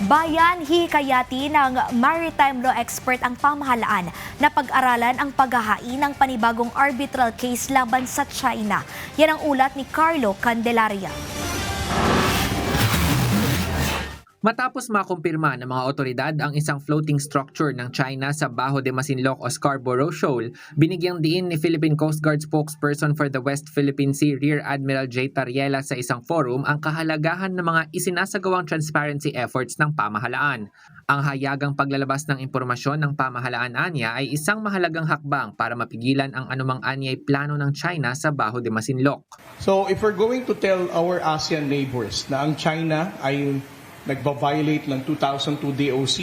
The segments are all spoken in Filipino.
Bayan hikayati ng maritime law expert ang pamahalaan na pag-aralan ang paghahain ng panibagong arbitral case laban sa China. Yan ang ulat ni Carlo Candelaria. Matapos makumpirma ng mga otoridad ang isang floating structure ng China sa Bajo de Masinloc o Scarborough Shoal, binigyang diin ni Philippine Coast Guard spokesperson for the West Philippine Sea Rear Admiral J. Tariela sa isang forum ang kahalagahan ng mga isinasagawang transparency efforts ng pamahalaan. Ang hayagang paglalabas ng impormasyon ng pamahalaan anya ay isang mahalagang hakbang para mapigilan ang anumang anyay plano ng China sa Bajo de Masinloc. So if we're going to tell our ASEAN neighbors na ang China ay nagba-violate ng 2002 DOC,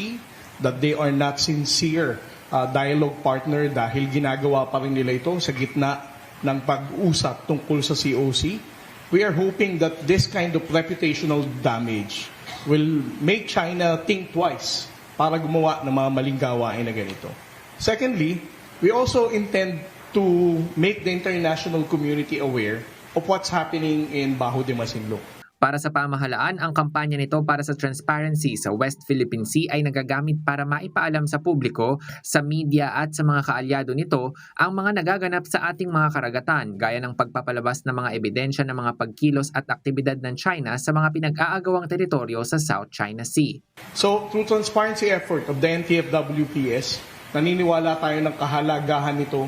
that they are not sincere dialogue partner dahil ginagawa pa rin nila ito sa gitna ng pag-usap tungkol sa COC. We are hoping that this kind of reputational damage will make China think twice para gumawa ng mga maling gawain na ganito. Secondly, we also intend to make the international community aware of what's happening in Bajo de Masinloc. Para sa pamahalaan, ang kampanya nito para sa transparency sa West Philippine Sea ay nagagamit para maipaalam sa publiko, sa media at sa mga kaalyado nito ang mga nagaganap sa ating mga karagatan gaya ng pagpapalabas ng mga ebidensya ng mga pagkilos at aktibidad ng China sa mga pinag-aagawang teritoryo sa South China Sea. So, through transparency effort of the NTFWPS, naniniwala tayo ng kahalagahan nito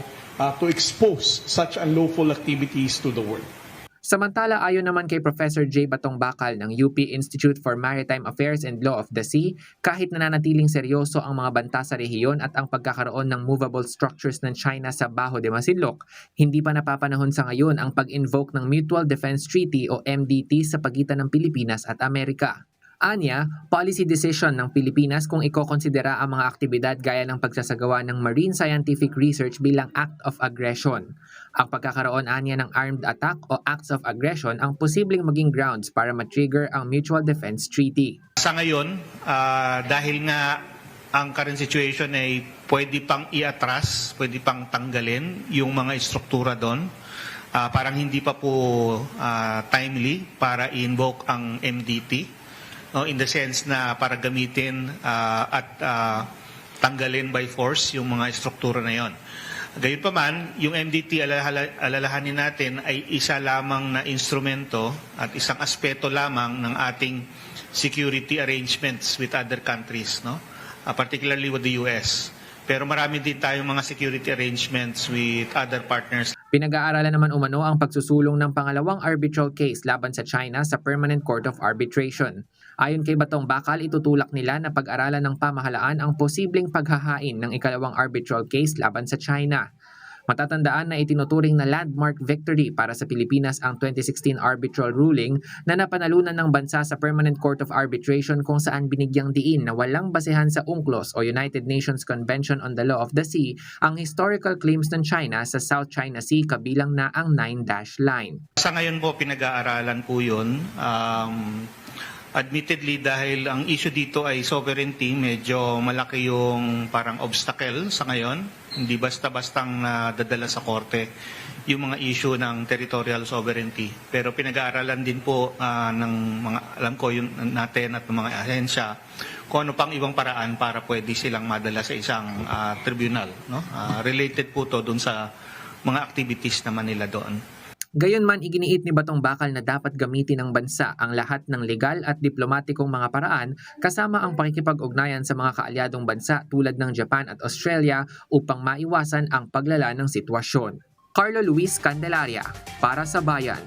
to expose such unlawful activities to the world. Samantala, ayon naman kay Professor J. Batong Bakal ng UP Institute for Maritime Affairs and Law of the Sea, kahit nananatiling seryoso ang mga banta sa rehiyon at ang pagkakaroon ng movable structures ng China sa Bajo de Masinloc, hindi pa napapanahon sa ngayon ang pag-invoke ng Mutual Defense Treaty o MDT sa pagitan ng Pilipinas at Amerika. Anya, policy decision ng Pilipinas kung ikokonsidera ang mga aktibidad gaya ng pagsasagawa ng marine scientific research bilang act of aggression. Ang pagkakaroon anya ng armed attack o acts of aggression ang posibleng maging grounds para matrigger ang Mutual Defense Treaty. Sa ngayon, dahil nga ang current situation ay pwede pang iatras, pwede pang tanggalin yung mga istruktura doon, parang hindi pa po timely para i-invoke ang MDT. In the sense na para gamitin at tanggalin by force yung mga struktura na yon. Gayunpaman, yung MDT alalahanin natin ay isa lamang na instrumento at isang aspeto lamang ng ating security arrangements with other countries, no? Particularly with the US. Pero marami din tayong mga security arrangements with other partners. Pinag-aaralan naman umano ang pagsusulong ng pangalawang arbitral case laban sa China sa Permanent Court of Arbitration. Ayon kay Batong Bakal, itutulak nila na pag-aralan ng pamahalaan ang posibleng paghahain ng ikalawang arbitral case laban sa China. Matatandaan na itinuturing na landmark victory para sa Pilipinas ang 2016 arbitral ruling na napanalunan ng bansa sa Permanent Court of Arbitration kung saan binigyang diin na walang basehan sa UNCLOS o United Nations Convention on the Law of the Sea ang historical claims ng China sa South China Sea kabilang na ang 9-dash line. Sa ngayon po, pinag-aaralan po yun. Admittedly, dahil ang issue dito ay sovereignty, medyo malaki yung parang obstacle sa ngayon. Hindi basta-bastang dadala sa korte yung mga issue ng territorial sovereignty. Pero pinag-aaralan din po ng mga, alam ko yung natin at ng mga ahensya, kung ano pang ibang paraan para pwede silang madala sa isang tribunal. No? Related po to dun sa mga activities naman nila doon. Gayunman, iginiit ni Batong Bakal na dapat gamitin ng bansa ang lahat ng legal at diplomatikong mga paraan kasama ang pakikipag-ugnayan sa mga kaalyadong bansa tulad ng Japan at Australia upang maiwasan ang paglala ng sitwasyon. Carlo Luis Candelaria, para sa Bayan.